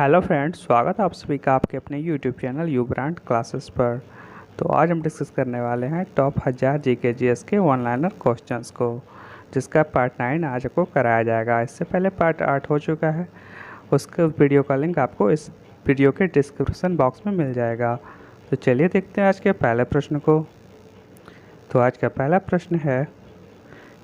Hello friends, स्वागत है आप सभी का आपके अपने YouTube channel you brand classes पर। तो आज हम डिस्कस करने वाले हैं टॉप 1000 जीके जीएस के वन लाइनर क्वेश्चंस को, जिसका पार्ट 9 आज आपको कराया जाएगा। इससे पहले पार्ट 8 हो चुका है, उसके वीडियो का लिंक आपको इस वीडियो के डिस्क्रिप्शन बॉक्स में मिल जाएगा। तो चलिए देखते हैं आज के पहले प्रश्न को। तो आज का पहला प्रश्न है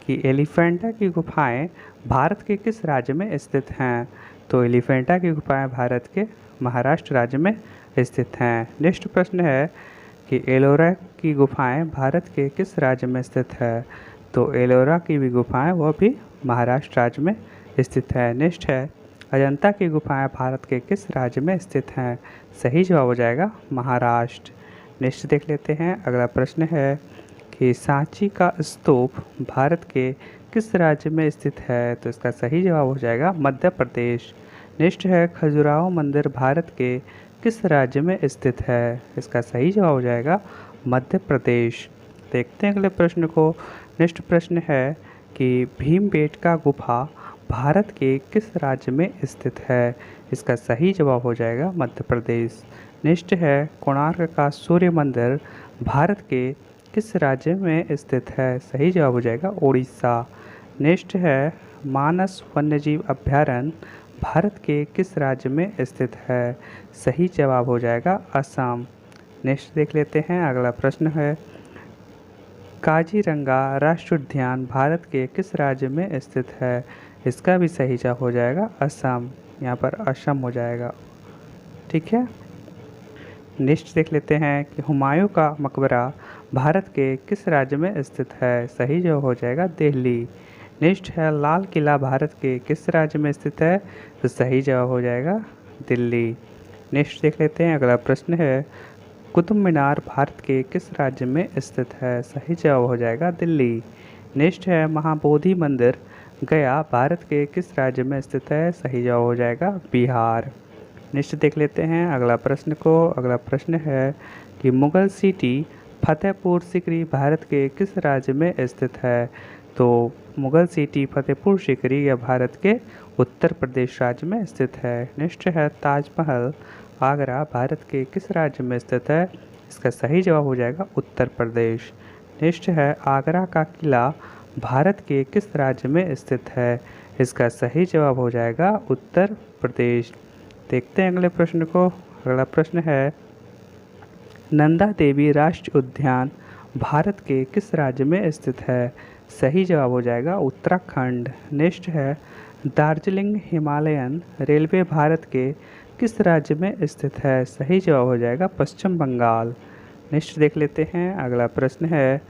कि एलिफेंटा की गुफाएं भारत के किस राज्य में स्थित हैं। तो एलिफेंटा की गुफाएं भारत के महाराष्ट्र राज्य में स्थित हैं। नेक्स्ट प्रश्न है कि एलोरा की गुफाएं भारत के किस राज्य में स्थित है। तो एलोरा की भी गुफाएं वो भी महाराष्ट्र राज्य में स्थित है। नेक्स्ट है अजंता की गुफाएं भारत के किस राज्य में स्थित हैं। सही जवाब हो जाएगा महाराष्ट्र। नेक्स्ट देख लेते हैं, अगला प्रश्न है कि सांची का स्तूप भारत के किस राज्य में स्थित है। तो इसका सही जवाब हो जाएगा मध्य प्रदेश। नेक्स्ट है खजुराहो मंदिर भारत के किस राज्य में स्थित है। इसका सही जवाब हो जाएगा मध्य प्रदेश। देखते हैं अगले प्रश्न को। नेक्स्ट प्रश्न है कि भीमबेटका गुफा भारत के किस राज्य में स्थित है। इसका सही जवाब हो जाएगा मध्य प्रदेश। नेक्स्ट है कोणार्क का सूर्य मंदिर भारत के किस राज्य में स्थित है। सही जवाब हो जाएगा उड़ीसा। नेक्स्ट है मानस वन्यजीव अभयारण्य भारत के किस राज्य में स्थित है। सही जवाब हो जाएगा असम। नेक्स्ट देख लेते हैं, अगला प्रश्न है काजीरंगा राष्ट्रीय उद्यान भारत के किस राज्य में स्थित है। इसका भी सही जवाब हो जाएगा असम। यहाँ पर असम हो जाएगा, ठीक है। नेक्स्ट देख लेते हैं कि हुमायूं का मकबरा भारत के किस राज्य में स्थित है। सही जवाब हो जाएगा दिल्ली। नेक्स्ट है लाल किला भारत के किस राज्य में स्थित है। तो सही जवाब हो जाएगा दिल्ली। नेक्स्ट देख लेते हैं, अगला प्रश्न है कुतुब मीनार भारत के किस राज्य में स्थित है। सही जवाब हो जाएगा दिल्ली। नेक्स्ट है महाबोधि मंदिर गया भारत के किस राज्य में स्थित है। सही जवाब हो जाएगा बिहार। नेक्स्ट देख लेते हैं अगला प्रश्न को। अगला प्रश्न है कि मुगल सिटी फतेहपुर सिकरी भारत के किस राज्य में स्थित है। तो मुगल सिटी फतेहपुर सिकरी यह भारत के उत्तर प्रदेश राज्य में स्थित है। नेक्स्ट है ताजमहल आगरा भारत के किस राज्य में स्थित है। इसका सही जवाब हो जाएगा उत्तर प्रदेश। नेक्स्ट है आगरा का किला भारत के किस राज्य में स्थित है। इसका सही जवाब हो जाएगा उत्तर प्रदेश। देखते हैं अगले प्रश्न को। अगला प्रश्न है नंदा देवी राष्ट्रीय उद्यान भारत के किस राज्य में स्थित है। सही जवाब हो जाएगा उत्तराखंड। नेक्स्ट है दार्जिलिंग हिमालयन रेलवे भारत के किस राज्य में स्थित है। सही जवाब हो जाएगा पश्चिम बंगाल। नेक्स्ट देख लेते हैं, अगला प्रश्न है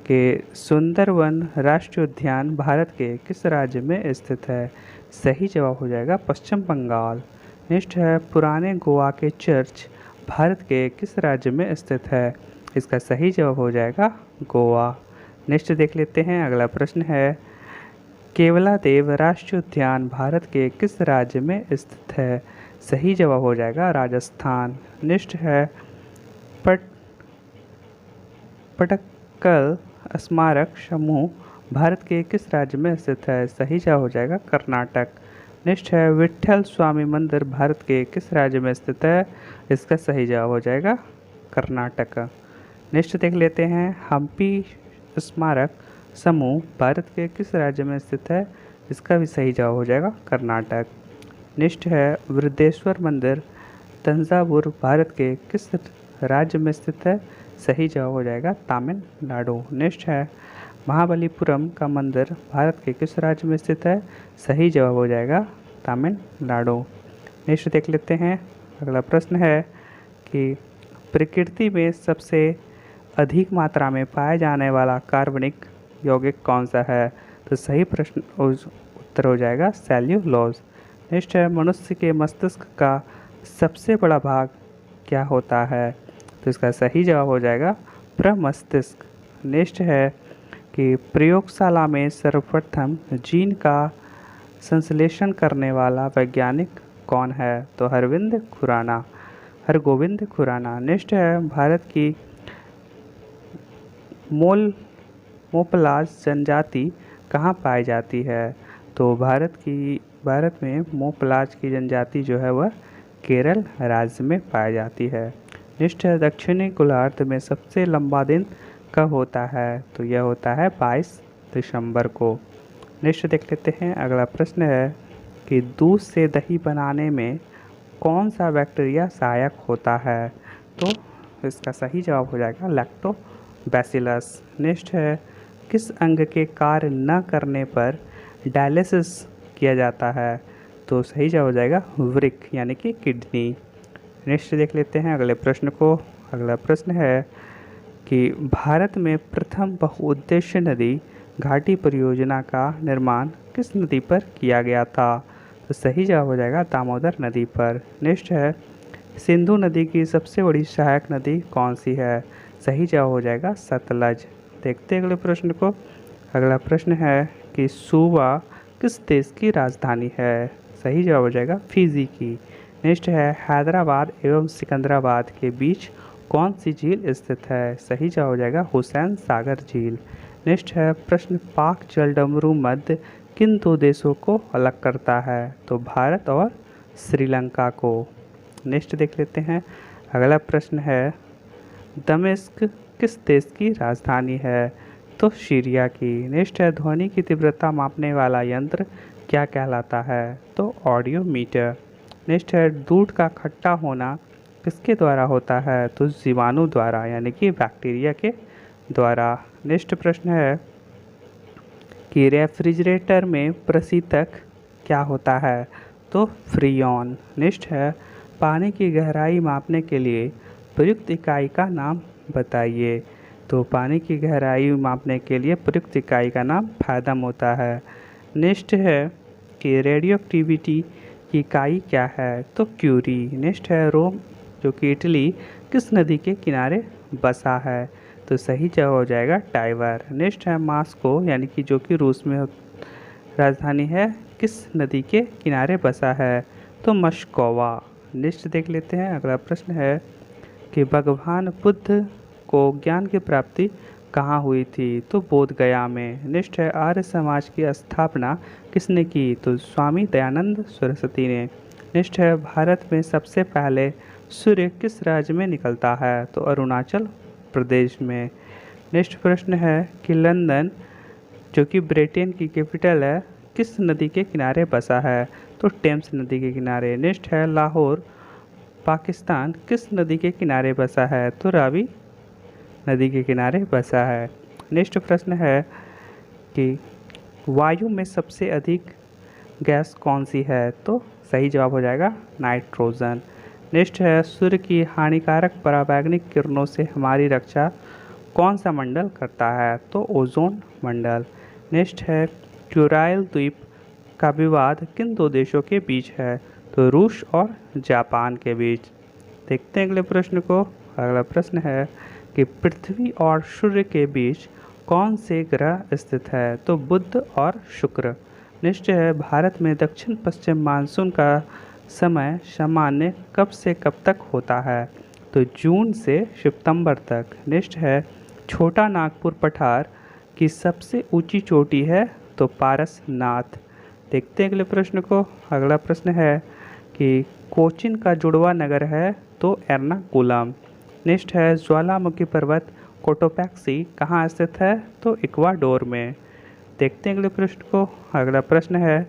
कि सुंदरवन राष्ट्रीय उद्यान भारत के किस राज्य में स्थित है। सही जवाब हो जाएगा पश्चिम बंगाल। नेक्स्ट है पुराने गोवा के चर्च भारत के किस राज्य में स्थित है। इसका सही जवाब हो जाएगा गोवा। नेक्स्ट देख लेते हैं, अगला प्रश्न है केवलादेव राष्ट्रीय उद्यान भारत के किस राज्य में स्थित है। सही जवाब हो जाएगा राजस्थान। नेक्स्ट है पट पटक्कल स्मारक समूह भारत के किस राज्य में स्थित है। सही जवाब हो जाएगा कर्नाटक। नेक्स्ट है विट्ठल स्वामी मंदिर भारत के किस राज्य में स्थित है। इसका सही जवाब हो जाएगा कर्नाटक। नेक्स्ट देख लेते हैं हम्पी स्मारक समूह भारत के किस राज्य में स्थित है। इसका भी सही जवाब हो जाएगा कर्नाटक। नेक्स्ट है वृद्धेश्वर मंदिर तंजावुर भारत के किस राज्य में स्थित है। सही जवाब हो जाएगा तमिलनाडु। नेक्स्ट है महाबलीपुरम का मंदिर भारत के किस राज्य में स्थित है। सही जवाब हो जाएगा तमिलनाडु। नेक्स्ट देख लेते हैं, अगला प्रश्न है कि प्रकृति में सबसे अधिक मात्रा में पाया जाने वाला कार्बनिक यौगिक कौन सा है। तो सही प्रश्न उत्तर हो जाएगा सेल्यूलोज। नेक्स्ट है मनुष्य के मस्तिष्क का सबसे बड़ा भाग क्या होता है। तो इसका सही जवाब हो जाएगा प्रमस्तिष्क। नेक्स्ट है कि प्रयोगशाला में सर्वप्रथम जीन का संश्लेषण करने वाला वैज्ञानिक कौन है। तो हरगोविंद खुराना। नेक्स्ट है भारत की मोपलाज जनजाति कहाँ पाई जाती है। तो भारत में मोपलाज की जनजाति जो है वह केरल राज्य में पाई जाती है। नेक्स्ट है दक्षिणी गोलार्ध में सबसे लंबा दिन कब होता है? तो यह होता है 22 दिसंबर को। नेक्स्ट देख लेते हैं अगला प्रश्न है कि दूध से दही बनाने में कौन सा बैक्टीरिया सहायक होता है? तो इसका सही जवाब हो जाएगा लैक्टोबैसिलस। नेक्स्ट है किस अंग के कार्य न करने पर डायलिसिस किया जाता है? तो सही जवाब हो जाएगा वृक्क यानी कि किडनी। नेक्स्ट देख लेते हैं अगले प्रश्न को। अगला प्रश्न है कि भारत में प्रथम बहुउद्देश्य नदी घाटी परियोजना का निर्माण किस नदी पर किया गया था? तो सही जवाब हो जाएगा दामोदर नदी पर। नेक्स्ट है सिंधु नदी की सबसे बड़ी सहायक नदी कौन सी है? सही जवाब हो जाएगा सतलज। देखते हैं अगले प्रश्न को। अगला प्रश्न है कि सूबा किस देश की राजधानी है? सही जवाब हो जाएगा फिजी की। नेक्स्ट है हैदराबाद एवं सिकंदराबाद के बीच कौन सी झील स्थित है? सही जवाब हो जाएगा हुसैन सागर झील। नेक्स्ट है प्रश्न पाक जलडमरू मध्य किन दो देशों को अलग करता है? तो भारत और श्रीलंका को। नेक्स्ट देख लेते हैं अगला प्रश्न है दमिश्क किस देश की राजधानी है? तो सीरिया की। नेक्स्ट है ध्वनि की तीव्रता मापने वाला यंत्र क्या कहलाता है? तो ऑडियोमीटर। नेक्स्ट है दूध का खट्टा होना किसके द्वारा होता है? तो जीवाणु द्वारा यानी कि बैक्टीरिया के द्वारा। नेक्स्ट प्रश्न है कि रेफ्रिजरेटर में प्रशीतक क्या होता है? तो फ्रीऑन। नेक्स्ट है पानी की गहराई मापने के लिए प्रयुक्त इकाई का नाम बताइए। तो पानी की गहराई मापने के लिए प्रयुक्त इकाई का नाम फैथम होता है। नेक्स्ट है कि रेडियो एक्टिविटी की इकाई क्या है? तो क्यूरी। नेक्स्ट है रोम जो कि इटली किस नदी के किनारे बसा है? तो सही जवाब हो जाएगा टाइबर। नेक्स्ट है मास्को यानी कि जो कि रूस में राजधानी है किस नदी के किनारे बसा है? तो मस्कोवा। नेक्स्ट देख लेते हैं अगला प्रश्न है कि भगवान बुद्ध को ज्ञान की प्राप्ति कहाँ हुई थी? तो बोध गया में। नेक्स्ट है आर्य समाज की स्थापना किसने की? तो स्वामी दयानंद सरस्वती ने। नेक्स्ट है भारत में सबसे पहले सूर्य किस राज्य में निकलता है? तो अरुणाचल प्रदेश में। नेक्स्ट प्रश्न है कि लंदन जो कि ब्रिटेन की कैपिटल है किस नदी के किनारे बसा है? तो टेम्स नदी के किनारे। नेक्स्ट है लाहौर पाकिस्तान किस नदी के किनारे बसा है? तो रावी नदी के किनारे बसा है। नेक्स्ट प्रश्न है कि वायु में सबसे अधिक गैस कौन सी है? तो सही जवाब हो जाएगा नाइट्रोजन। नेक्स्ट है सूर्य की हानिकारक पराबैंगनी किरणों से हमारी रक्षा कौन सा मंडल करता है? तो ओजोन मंडल। नेक्स्ट है क्यूराइल द्वीप का विवाद किन दो देशों के बीच है? तो रूस और जापान के बीच। देखते हैं अगले प्रश्न को। अगला प्रश्न है कि पृथ्वी और सूर्य के बीच कौन से ग्रह स्थित है? तो बुध और शुक्र। नेक्स्ट है भारत में दक्षिण पश्चिम मानसून का समय सामान्य कब से कब तक होता है? तो जून से सितंबर तक। नेक्स्ट है छोटा नागपुर पठार की सबसे ऊंची चोटी है? तो पारसनाथ। देखते हैं अगले प्रश्न को। अगला प्रश्न है कि कोचीन का जुड़वा नगर है? तो एर्नाकुलम। नेक्स्ट है ज्वालामुखी पर्वत कोटोपैक्सी कहाँ स्थित है? तो इक्वाडोर में। देखते हैं अगले प्रश्न को। अगला प्रश्न है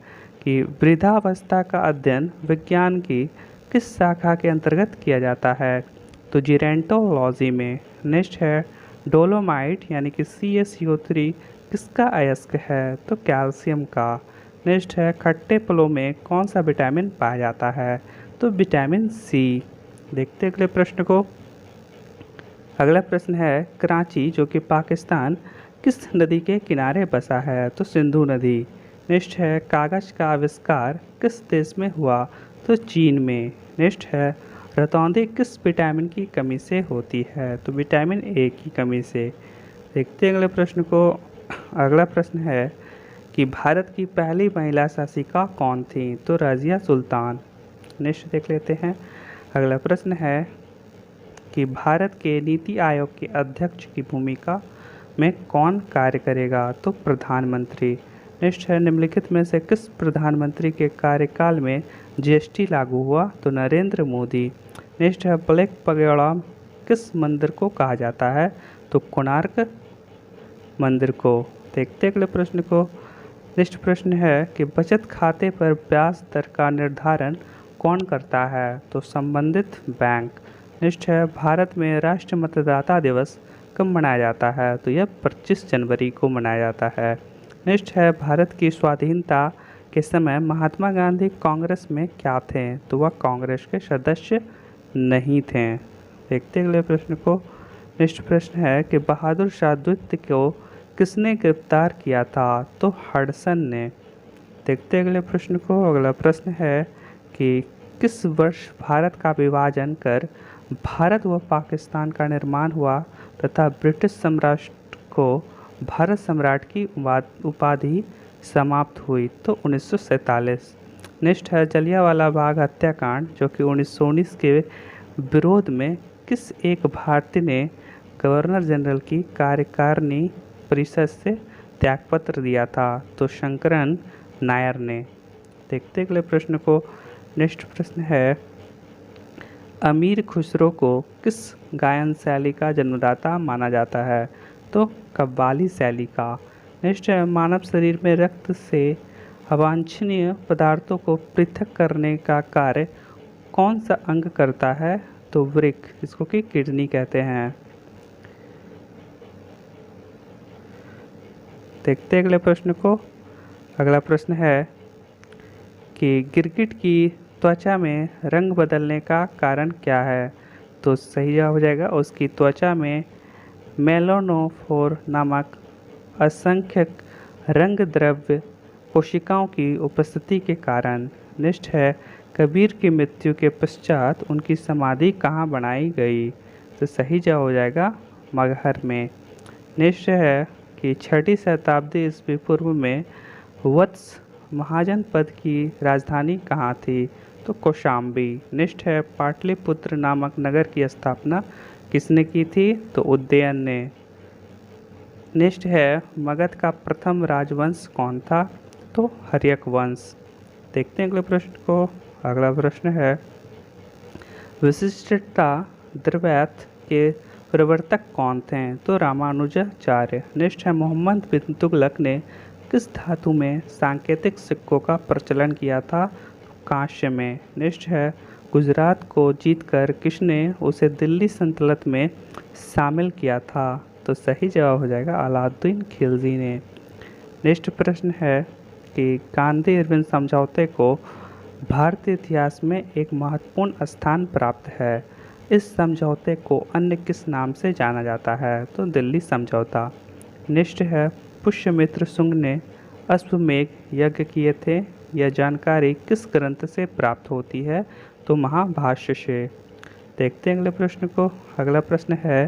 कि वृद्धावस्था का अध्ययन विज्ञान की किस शाखा के अंतर्गत किया जाता है? तो जीरेंटोलॉजी में। नेक्स्ट है डोलोमाइट यानी कि CaCO3 किसका अयस्क है? तो कैल्शियम का। नेक्स्ट है खट्टे फलों में कौन सा विटामिन पाया जाता है? तो विटामिन C। देखते अगले प्रश्न को। अगला प्रश्न है कराची जो कि पाकिस्तान किस नदी के किनारे बसा है? तो सिंधु नदी। नेक्स्ट है कागज़ का आविष्कार किस देश में हुआ? तो चीन में। नेक्स्ट है रतौंधी किस विटामिन की कमी से होती है? तो विटामिन A की कमी से। देखते हैं अगले प्रश्न को। अगला प्रश्न है कि भारत की पहली महिला शासिका कौन थी? तो रज़िया सुल्तान। नेक्स्ट देख लेते हैं। अगला प्रश्न है कि भारत के नीति आयोग के अध्यक्ष की भूमिका में कौन कार्य करेगा? तो प्रधानमंत्री। नेक्स्ट है निम्नलिखित में से किस प्रधानमंत्री के कार्यकाल में जीएसटी लागू हुआ? तो नरेंद्र मोदी। नेक्स्ट है ब्लैक पगोड़ा किस मंदिर को कहा जाता है? तो कोणार्क मंदिर को। देखते अगले प्रश्न को। नेक्स्ट प्रश्न है कि बचत खाते पर ब्याज दर का निर्धारण कौन करता है? तो संबंधित बैंक। नेक्स्ट है भारत में राष्ट्रीय मतदाता दिवस कब मनाया जाता है? तो यह 25 जनवरी को मनाया जाता है। नेक्स्ट है भारत की स्वाधीनता के समय महात्मा गांधी कांग्रेस में क्या थे? तो वह कांग्रेस के सदस्य नहीं थे। देखते अगले प्रश्न को। नेक्स्ट प्रश्न है कि बहादुर शाह द्वितीय को किसने गिरफ्तार किया था? तो हडसन ने। देखते अगले प्रश्न को। अगला प्रश्न है कि किस वर्ष भारत का विभाजन कर भारत व पाकिस्तान का निर्माण हुआ तथा ब्रिटिश साम्राज्य को भारत सम्राट की उपाधि समाप्त हुई? तो 1947। नेक्स्ट है जलियांवाला बाग हत्याकांड जो कि 1919 के विरोध में किस एक भारतीय ने गवर्नर जनरल की कार्यकारिणी परिषद से त्यागपत्र दिया था? तो शंकरन नायर ने। देखते अगले प्रश्न को। नेक्स्ट प्रश्न है अमीर खुसरो को किस गायन शैली का जन्मदाता माना जाता है? तो कव्वाली शैली का। नेक्स्ट है मानव शरीर में रक्त से अवांछनीय पदार्थों को पृथक करने का कार्य कौन सा अंग करता है? तो वृक्क, इसको कि किडनी कहते हैं। देखते अगले प्रश्न को। अगला प्रश्न है कि गिरगिट की त्वचा में रंग बदलने का कारण क्या है? तो सही जवाब हो जाएगा उसकी त्वचा में मेलानोफोर नामक असंख्य रंग द्रव्य कोशिकाओं की उपस्थिति के कारण। नेक्स्ट है कबीर की मृत्यु के पश्चात उनकी समाधि कहाँ बनाई गई? तो सही जवाब हो जाएगा मगहर में। नेक्स्ट है कि 6वीं शताब्दी ईस्वी पूर्व में वत्स महाजनपद की राजधानी कहाँ थी? तो कौशाम्बी। नेक्स्ट है पाटलिपुत्र नामक नगर की स्थापना किसने की थी? तो उदयन ने। नेक्स्ट है मगध का प्रथम राजवंश कौन था? तो हर्यक वंश। देखते हैं अगले प्रश्न को। अगला प्रश्न है विशिष्टता द्रव्यता के प्रवर्तक कौन थे? तो रामानुजाचार्य। नेक्स्ट है मोहम्मद बिन तुगलक ने किस धातु में सांकेतिक सिक्कों का प्रचलन किया था? तो कांस्य में। नेक्स्ट है गुजरात को जीतकर किसने उसे दिल्ली सल्तनत में शामिल किया था? तो सही जवाब हो जाएगा अलाउद्दीन खिलजी ने। नेक्स्ट प्रश्न है कि गांधी इरविन समझौते को भारतीय इतिहास में एक महत्वपूर्ण स्थान प्राप्त है। इस समझौते को अन्य किस नाम से जाना जाता है? तो दिल्ली समझौता। नेक्स्ट है पुष्यमित्र शुंग ने अश्वमेध यज्ञ किए थे। यह जानकारी किस ग्रंथ से प्राप्त होती है? तो महाभाष्य से। देखते हैं अगले प्रश्न को। अगला प्रश्न है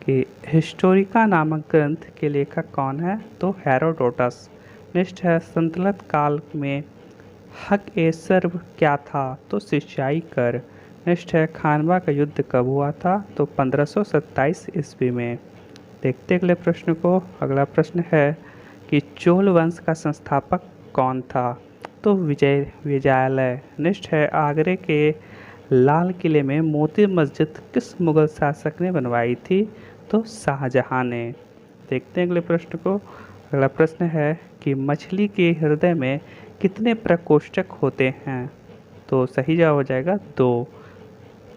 कि हिस्टोरिका नामक ग्रंथ के लेखक कौन है? तो हेरोडोटस। नेक्स्ट है सल्तनत काल में हक ए सर्व क्या था? तो सिंचाई कर। नेक्स्ट है खानवा का युद्ध कब हुआ था? तो 1527 ईस्वी में। देखते अगले प्रश्न को। अगला प्रश्न है कि चोल वंश का संस्थापक कौन था? तो विजयालय। नेक्स्ट है आगरे के लाल किले में मोती मस्जिद किस मुगल शासक ने बनवाई थी? तो शाहजहां ने। देखते हैं अगले प्रश्न को। अगला प्रश्न है कि मछली के हृदय में कितने प्रकोष्ठक होते हैं? तो सही जवाब हो जाएगा 2।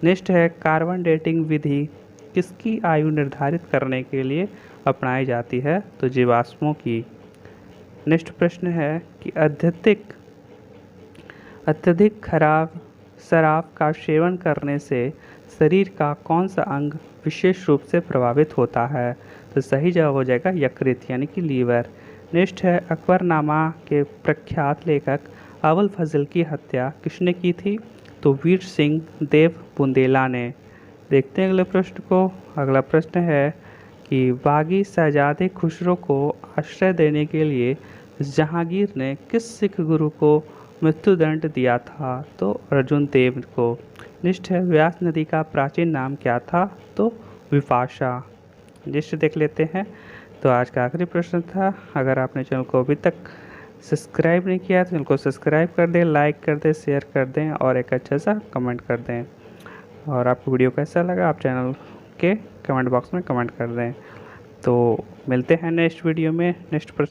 नेक्स्ट है कार्बन डेटिंग विधि किसकी आयु निर्धारित करने के लिए अपनाई जाती है? तो जीवाश्मों की। नेक्स्ट प्रश्न है कि अत्यधिक खराब शराब का सेवन करने से शरीर का कौन सा अंग विशेष रूप से प्रभावित होता है? तो सही जवाब हो जाएगा यकृत यानी कि लीवर। नेक्स्ट है अकबरनामा के प्रख्यात लेखक अबुल फजल की हत्या किसने की थी? तो वीर सिंह देव बुंदेला ने। देखते हैं अगले प्रश्न को। अगला प्रश्न है कि बागी शहजादे खुसरो को आश्रय देने के लिए जहांगीर ने किस सिख गुरु को मृत्युदंड दिया था? तो अर्जुन देव को। नेक्स्ट है व्यास नदी का प्राचीन नाम क्या था? तो विपाशा। नेक्स्ट देख लेते हैं। तो आज का आखिरी प्रश्न था। अगर आपने चैनल को अभी तक सब्सक्राइब नहीं किया तो इनको सब्सक्राइब कर दें, लाइक कर दें, शेयर कर दें और एक अच्छा सा कमेंट कर दें। और आपको वीडियो कैसा लगा आप चैनल के कमेंट बॉक्स में कमेंट कर दें। तो मिलते हैं नेक्स्ट वीडियो में नेक्स्ट